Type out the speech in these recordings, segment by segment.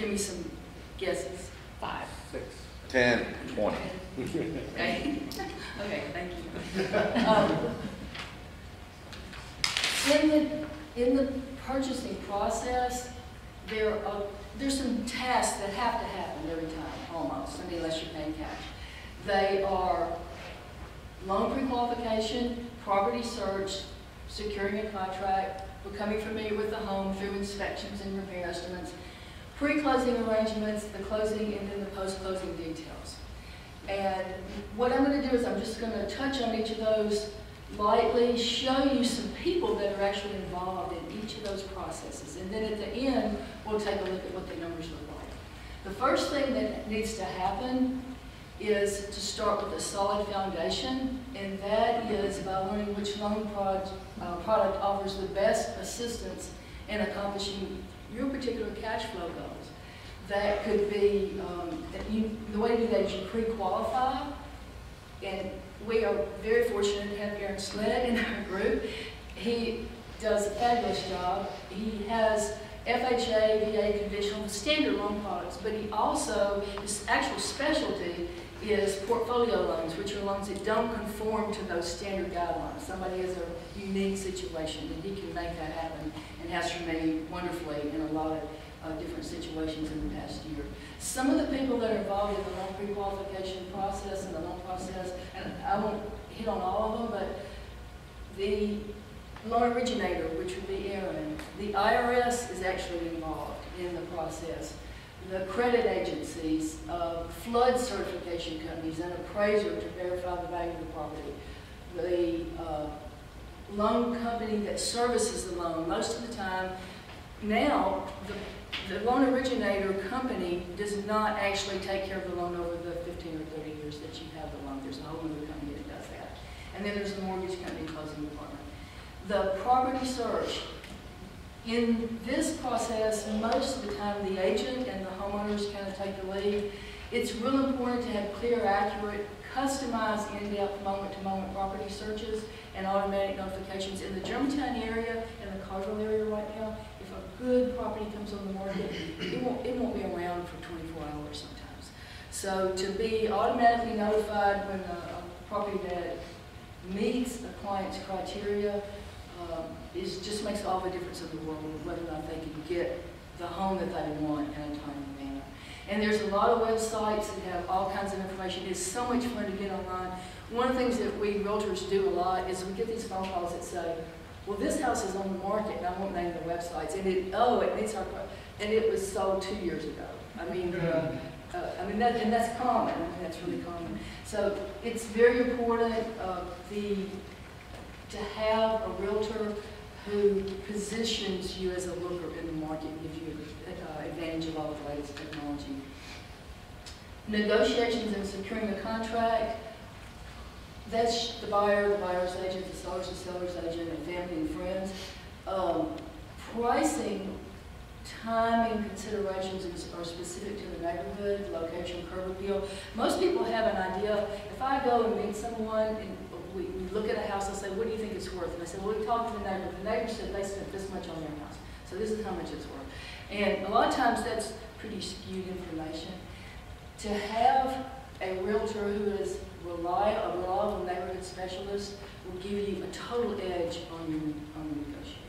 give me some guesses. 5, 6, 10, 20. Okay. Okay, thank you. In the purchasing process, there's some tasks that have to happen every time, almost, I mean, unless you're paying cash. They are loan pre-qualification, property search, securing a contract, becoming familiar with the home through inspections and repair estimates, pre-closing arrangements, the closing, and then the post-closing details. And what I'm going to do is I'm just going to touch on each of those lightly, show you some people that are actually involved in each of those processes. And then at the end, we'll take a look at what the numbers look like. The first thing that needs to happen is to start with a solid foundation, and that is by learning which loan product offers the best assistance in accomplishing your particular cash flow goals. That could be, the way to do that is you pre-qualify, and we are very fortunate to have Aaron Sled in our group. He does a fabulous job. He has FHA, VA, conventional, standard loan products, but he also, his actual specialty is portfolio loans, which are loans that don't conform to those standard guidelines. Somebody has a unique situation, and he can make that happen, and has for me wonderfully in a lot of different situations in the past year. Some of the people that are involved in the loan pre-qualification process and the loan process, and I won't hit on all of them, but the loan originator, which would be Aaron, the IRS is actually involved in the process. The credit agencies, flood certification companies, an appraiser to verify the value of the property, the loan company that services the loan. Most of the time, now, the loan originator company does not actually take care of the loan over the 15 or 30 years that you have the loan. There's a whole other company that does that. And then there's the mortgage company closing department. The property search. In this process, most of the time the agent and the homeowners kind of take the lead. It's real important to have clear, accurate, customized, in-depth, moment-to-moment property searches and automatic notifications. In the Germantown area and the Carville area right now, if a good property comes on the market, it won't be around for 24 hours sometimes. So to be automatically notified when a property that meets a client's criteria just makes all the difference in the world, whether or not they can get the home that they want in a timely manner. And there's a lot of websites that have all kinds of information. It's so much fun to get online. One of the things that we realtors do a lot is we get these phone calls that say, well, this house is on the market, and I won't name the websites, and it meets our, and it was sold 2 years ago. I mean, and that's common. I mean, that's really common. So it's very important to have a realtor who positions you as a looker in the market and gives you advantage of all the latest technology. Negotiations and securing the contract, that's the buyer, the buyer's agent, the seller's agent, and family and friends. Pricing, timing considerations are specific to the neighborhood, location, curb appeal. Most people have an idea. If I go and meet someone and we look at a house, I say, what do you think it's worth? And I say, well, we talked to the neighbor. The neighbor said they spent this much on their house. So this is how much it's worth. And a lot of times that's pretty skewed information. To have a realtor who is a reliable neighborhood specialist will give you a total edge on your negotiating.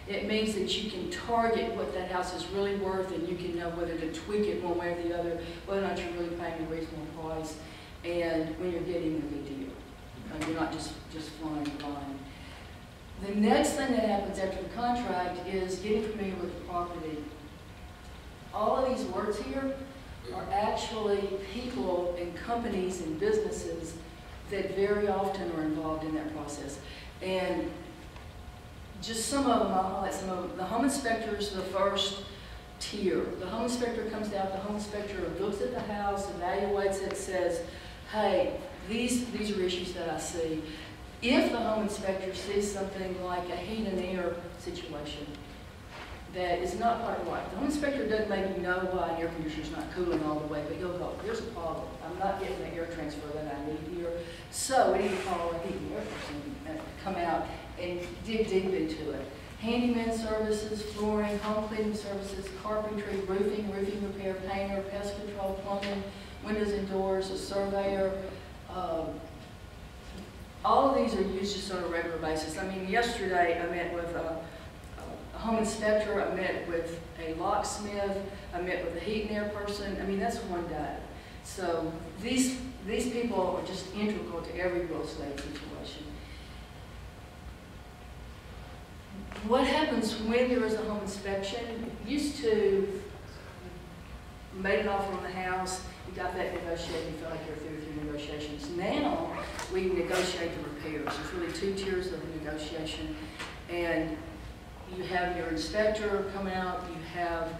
It means that you can target what that house is really worth, and you can know whether to tweak it one way or the other, whether or not you're really paying a reasonable price, and when you're getting a good deal. You're not just flying blind. The next thing that happens after the contract is getting familiar with the property. All of these words here are actually people and companies and businesses that very often are involved in that process. And just some of them, I'll highlight some of them. The home inspector is the first tier. The home inspector comes out, the home inspector looks at the house, evaluates it, says, hey, these are issues that I see. If the home inspector sees something like a heat and air situation that is not quite right, the home inspector doesn't maybe know why an air conditioner is not cooling all the way, but he'll go, here's a problem. I'm not getting the air transfer that I need here. So we need to call a heat and air person and come out and dig deep into it. handyman services, flooring, home cleaning services, carpentry, roofing, roofing repair, painter, pest control, plumbing, windows and doors, a surveyor. All of these are used just on a regular basis. I mean, yesterday I met with a home inspector, I met with a locksmith, I met with a heat and air person. I mean, that's one day. So these people are just integral to every real estate situation. What happens when there is a home inspection? Used to, you made an offer on the house, you got that negotiated, you felt like you're through with your negotiations. Now, we negotiate the repairs. There's really 2 tiers of negotiation. And you have your inspector come out, you have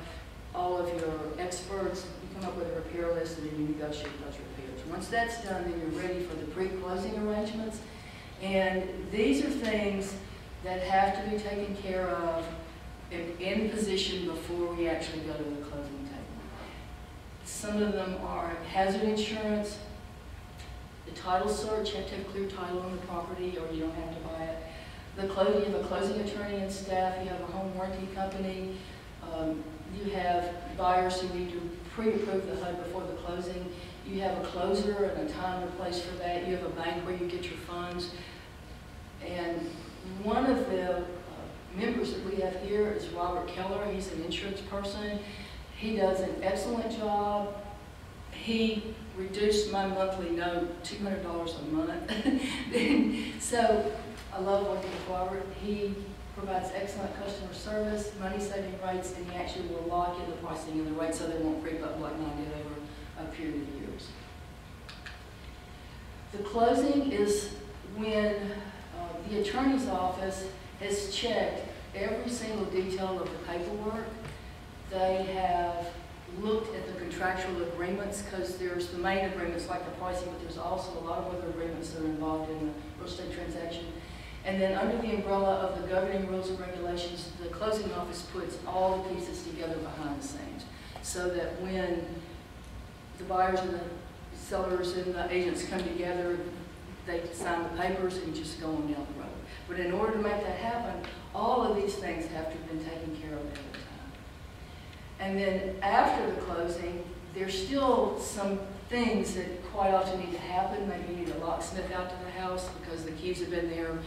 all of your experts, you come up with a repair list, and then you negotiate those repairs. Once that's done, then you're ready for the pre-closing arrangements. And these are things that have to be taken care of and in position before we actually go to the closing table. Some of them are hazard insurance, the title search, you have to have clear title on the property or you don't have to buy it. You have a closing attorney and staff, you have a home warranty company, you have buyers who need to pre-approve the HUD before the closing, you have a closer and a time and a place for that, you have a bank where you get your funds. And one of the members that we have here is Robert Keller. He's an insurance person. He does an excellent job. He reduced my monthly note $200 a month. So I love working with Robert. He provides excellent customer service, money-saving rates, and he actually will lock in the pricing and the rates so they won't creep up like mine did over a period of years. The closing is when the attorney's office has checked every single detail of the paperwork. They have looked at the contractual agreements because there's the main agreements like the pricing, but there's also a lot of other agreements that are involved in the real estate transaction. And then under the umbrella of the governing rules and regulations, the closing office puts all the pieces together behind the scenes so that when the buyers and the sellers and the agents come together, they sign the papers and just go on down the road. But in order to make that happen, all of these things have to have been taken care of at the time. And then after the closing, there's still some things that quite often need to happen. Maybe you need a locksmith out to the house because the keys have been there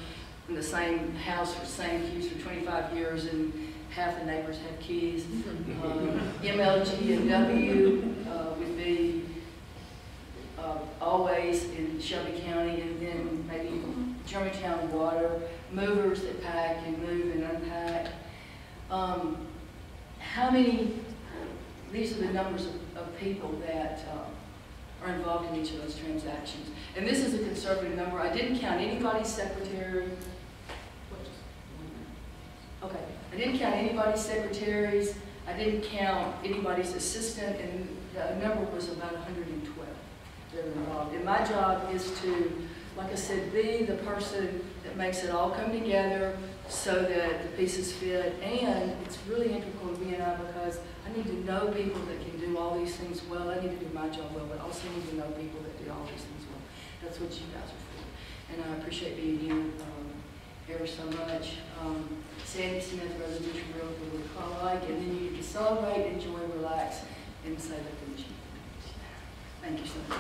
in the same house for the same keys for 25 years and half the neighbors have keys. MLG and W would be always in Shelby County, and then maybe Germantown Water, movers that pack and move and unpack. How many, these are the numbers of people that are involved in each of those transactions. And this is a conservative number. I didn't count anybody's secretary. Okay, I didn't count anybody's secretaries. I didn't count anybody's assistant, and the number was about 112 that are involved. And my job is to, like I said, be the person that makes it all come together so that the pieces fit. And it's really integral to BNI because I need to know people that can do all these things well. I need to do my job well, but I also need to know people that do all these things well. That's what you guys are for. And I appreciate being here ever so much. Sandy Smith, residential realtor with Crye-Leike, and then you get to celebrate, enjoy, relax, and say the commission. Thank you so much.